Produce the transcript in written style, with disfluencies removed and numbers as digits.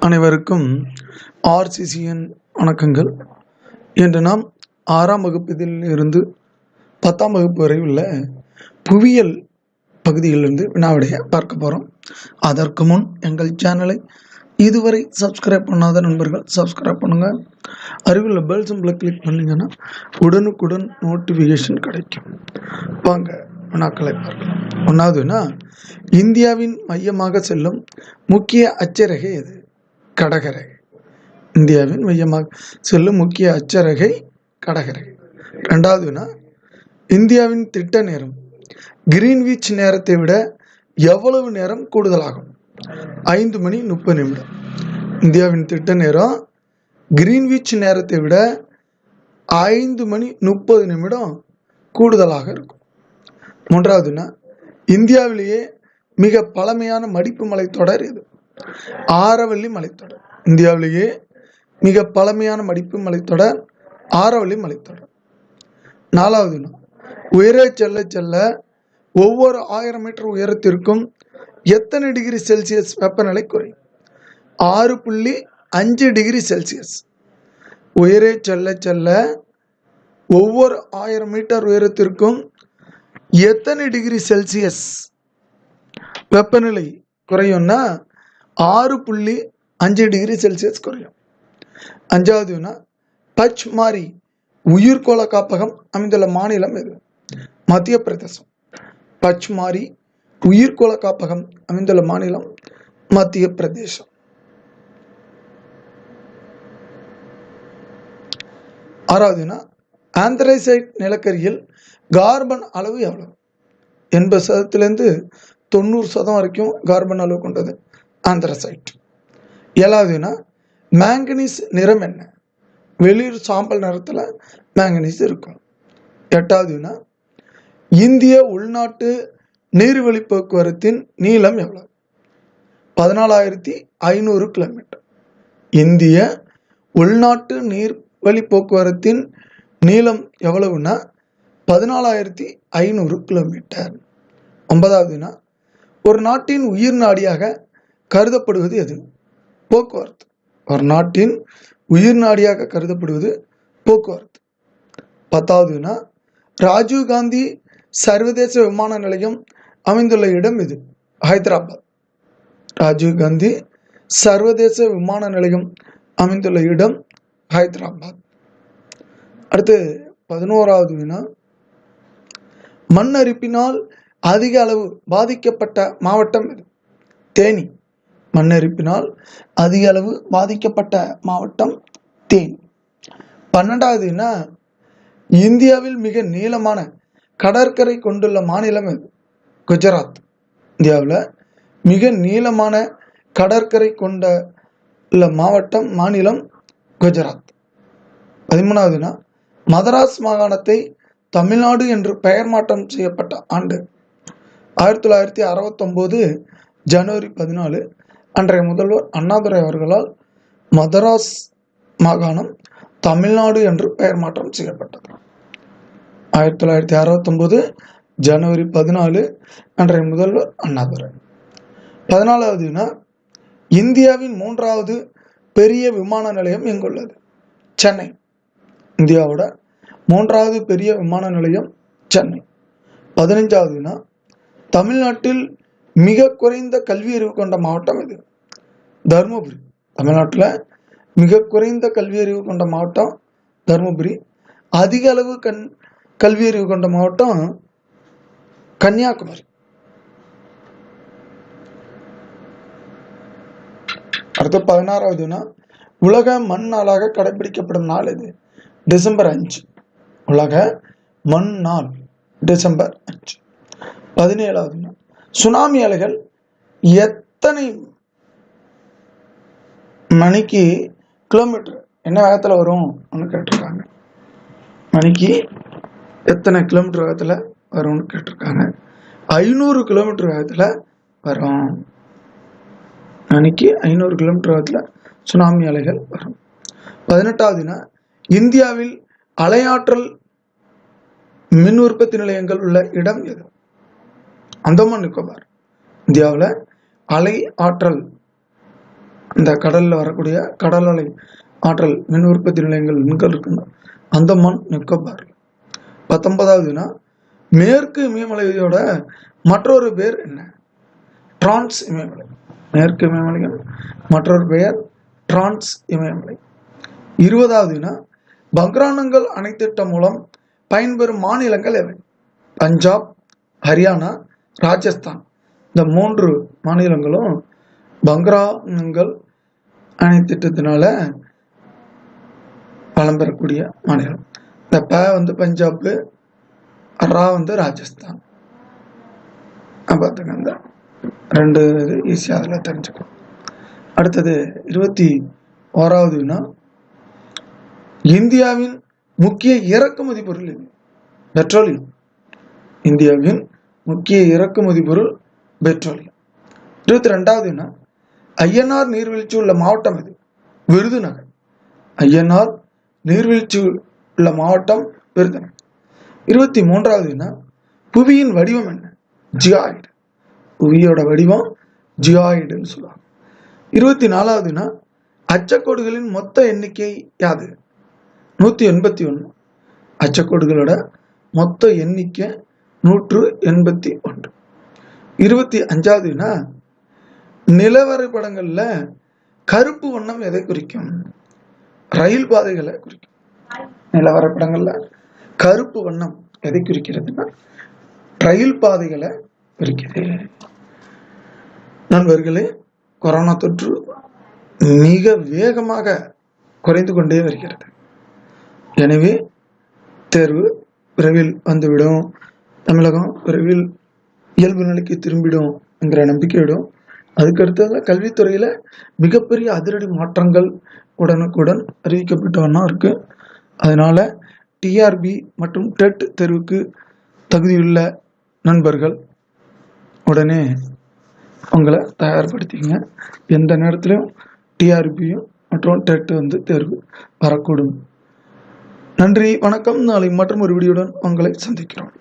அனைவருக்கும் ஆர்சிசிஎன் வணக்கங்கள். இன்று நாம் 6ஆம் வகுப்பில் இருந்து 10ஆம் வகுப்பு வரை உள்ள புவியியல் பகுதியிலிருந்து வினாவிடைய பார்க்க போகிறோம். அதற்கு முன் எங்கள் சேனலை இதுவரை சப்ஸ்கிரைப் பண்ணாத நண்பர்கள் சப்ஸ்கிரைப் பண்ணுங்கள். அருகில் பெல் சிம்பிளை கிளிக் பண்ணிங்கன்னா உடனுக்குடன் நோட்டிஃபிகேஷன் கிடைக்கும். வாங்க வினாக்களை பார்க்கலாம். ஒன்றாவதுனா, இந்தியாவின் மையமாக செல்லும் முக்கிய அச்சரேகை எது? கடகரேகை. இந்தியாவின் மையமாக செல்லும் முக்கிய அச்சரேகை கடகரேகை. ரெண்டாவதுனா, இந்தியாவின் திட்ட நேரம் கிரீன்விச் நேரத்தை விட எவ்வளவு நேரம் கூடுதலாகும்? 5 மணி 30 நிமிடம். இந்தியாவின் திட்ட நேரம் கிரீன்விச் நேரத்தை விட 5 மணி 30 நிமிடம் கூடுதலாக இருக்கும். மூன்றாவதுனா, இந்தியாவிலேயே மிக பழமையான மடிப்பு மலைத்தொடர் எது? ஆரவல்லி மலைத்தொடர். இந்தியாவிலேயே மிக பழமையான மடிப்பு மலைத்தொடர் ஆரவல்லி மலைத்தொடர். நாலாவதுனா, உயரே செல்ல செல்ல ஒவ்வொரு 1000 மீட்டர் உயரத்திற்கும் எத்தனை டிகிரி செல்சியஸ் வெப்பநிலை குறையும்? 6.5 டிகிரி செல்சியஸ். உயரே செல்ல செல்ல ஒவ்வொரு 1000 மீட்டர் உயரத்திற்கும் எத்தனை டிகிரி செல்சியஸ் வெப்பநிலை குறையும்னா 6.5 டிகிரி செல்சியஸ் குறையும். அஞ்சாவதுனா, பச்மாரி உயிர்கோள காப்பகம் அமைந்துள்ள மாநிலம் எது? மத்திய பிரதேசம். பச்மாரி உயிர்கோள காப்பகம் அமைந்துள்ள மாநிலம் மத்திய பிரதேசம். ஆறாவதுனா, ஆந்த்ரைசைட் நிலக்கரியில் கார்பன் அளவு எவ்வளவு? 80% 90% வரைக்கும் கார்பன் அளவு கொண்டது ஆந்த்ரைசைட். ஏழாவதுனா, மேங்கனீஸ் நிறம் என்ன? வெளிர் சாம்பல் நிறத்தில் மேங்கனீஸ் இருக்கும். எட்டாவதுனா, இந்திய உள்நாட்டு நீர்வழி போக்குவரத்தின் நீளம் எவ்வளவு? 14,500 கிலோமீட்டர். இந்திய உள்நாட்டு நீர்வழி போக்குவரத்தின் நீளம் எவ்வளவுனா 14,500 கிலோமீட்டர். ஒன்பதாவதுனா, ஒரு நாட்டின் உயிர் நாடியாக கருதப்படுவது எது? போக்குவரத்து. ஒரு நாட்டின் உயிர் நாடியாக கருதப்படுவது போக்குவரத்து. பத்தாவதுனா, ராஜீவ்காந்தி சர்வதேச விமான நிலையம் அமைந்துள்ள இடம் எது? ஹைதராபாத். ராஜீவ்காந்தி சர்வதேச விமான நிலையம் அமைந்துள்ள இடம் ஹைதராபாத். அடுத்து 11வது வினா, மண் அரிப்பினால் அதிக அளவு பாதிக்கப்பட்ட மாவட்டம் எது? தேனி. மண்ணரிப்பினால் அதிக அளவு பாதிக்கப்பட்ட மாவட்டம் தேனி. 12வதுனா, இந்தியாவில் மிக நீளமான கடற்கரை கொண்டுள்ள மாநிலம் எது? குஜராத். இந்தியாவில் மிக நீளமான கடற்கரை கொண்டுள்ள மாநிலம் குஜராத். 13வதுனா, மதராஸ் மாகாணத்தை தமிழ்நாடு என்று பெயர் மாற்றம் செய்யப்பட்ட ஆண்டு? 1969 ஜனவரி 14. அன்றைய முதல்வர் அண்ணாதுரை அவர்களால் மதராஸ் மாகாணம் தமிழ்நாடு என்று பெயர் மாற்றம் செய்யப்பட்டது. 1969 ஜனவரி 14 அன்றைய முதல்வர் அண்ணாதுரை. 14வதுனா, இந்தியாவின் 3வது பெரிய விமான நிலையம் எங்குள்ளது? சென்னை. இந்தியாவோட 3வது பெரிய விமான நிலையம் சென்னை. 15வதுனா, தமிழ்நாட்டில் மிக குறைந்த கல்வி அறிவு கொண்ட மாவட்டம் எது? தருமபுரி. தமிழ்நாட்டில் மிக குறைந்த கல்வி அறிவு கொண்ட மாவட்டம் தருமபுரி. அதிக அளவு கல்வி அறிவு கொண்ட மாவட்டம் கன்னியாகுமரி. அடுத்து 16வதுனா, உலக மண் நாளாக கடைபிடிக்கப்படும் நாள் எது? டிசம்பர் 5. உலக மண் நாள் டிசம்பர் 5. 17வதுனா, சுனாமி அலைகள் எத்தனை மணிக்கு கிலோமீட்டர் என்ன வேகத்தில் வரும் கேட்டிருக்காங்க. மணிக்கு எத்தனை கிலோமீட்டர் வேகத்தில் வரும்னு கேட்டிருக்காங்க. 500 கிலோமீட்டர் வேகத்தில் வரும். மணிக்கு 500 கிலோமீட்டர் வேகத்தில் சுனாமி அலைகள் வரும். 18வதுனா, இந்தியாவில் அலையாற்றல் மின் உற்பத்தி நிலையங்கள் உள்ள இடம் எது? அந்தமான் நிக்கோபார். இந்தியாவில் அலை ஆற்றல் இந்த கடலில் வரக்கூடிய கடல் அலை ஆற்றல் மின் உற்பத்தி நிலையங்கள் எண்கள் இருக்குன்னா அந்தமான் நிக்கோபார். 19வது வினா, மேற்கு இமயமலையோட மற்றொரு பேர் என்ன? டிரான்ஸ் இமயமலை. மேற்கு இமயமலைகள் மற்றொரு பெயர் டிரான்ஸ் இமயமலை. 20வது வினா, பக்ரானங்கல் அணை திட்டம் மூலம் பயன்பெறும் மாநிலங்கள் எவை? பஞ்சாப், ஹரியானா, ராஜஸ்தான். இந்த 3 மாநிலங்களும் பக்ரானங்கல் அணை திட்டத்தினால பலம் பெறக்கூடிய மாநிலம். இந்த ப பஞ்சாப், ரா ராஜஸ்தான். பார்த்துங்க, இந்த 2 ஈஸியாக அதில் தெரிஞ்சுக்கலாம். அடுத்தது 21வது வினா, இந்தியாவின் முக்கிய இறக்குமதி பொருள் எது? பெட்ரோலியம். இந்தியாவின் முக்கிய இறக்குமதி பொருள் பெட்ரோலியம். 22வது வினா, ஐயனார் நீர்வீழ்ச்சி உள்ள மாவட்டம் எது? விருதுநகர். ஐயனார் நீர்வீழ்ச்சி உள்ள மாவட்டம் விருதுநகர். 23வது வினா, புவியின் வடிவம் என்ன? ஜியாய்டு. புவியோட வடிவம் ஜியாய்டுன்னு சொல்லுவாங்க. 24வது வினா, அச்சக்கோடுகளின் மொத்த எண்ணிக்கை யாது? 181. அச்சக்கோடுகளோட மொத்த எண்ணிக்கை 181. 25வது வினா, நிலவரைபடங்கள்ல கருப்பு வண்ணம் எதை குறிக்கும்? ரயில் பாதைகளை குறிக்கும். நிலவரைபடங்கள்ல கருப்பு வண்ணம் எதை குறிக்கிறதுனா ரயில் பாதைகளை குறிக்கிறது. நண்பர்களே, கொரோனா தொற்று மிக வேகமாக குறைந்து கொண்டே வருகிறது. எனவே தேர்வு விரைவில் வந்துவிடும், தமிழகம் விரைவில் இயல்பு நிலைக்கு திரும்பிடும் என்கிற நம்பிக்கையிடும். அதுக்கடுத்தது கல்வித்துறையில மிகப்பெரிய அதிரடி மாற்றங்கள் உடனுக்குடன் அறிவிக்கப்பட்டவனா இருக்கு. அதனால டிஆர்பி மற்றும் டெட் தேர்வுக்கு தகுதியுள்ள நண்பர்கள் உடனே உங்களை தயார்படுத்திங்க. எந்த நேரத்திலும் டிஆர்பியும் மற்றும் டெட் தேர்வு வரக்கூடும். நன்றி, வணக்கம். நாளை மற்றும் ஒரு வீடியோடன் உங்களை சந்திக்கிறோம்.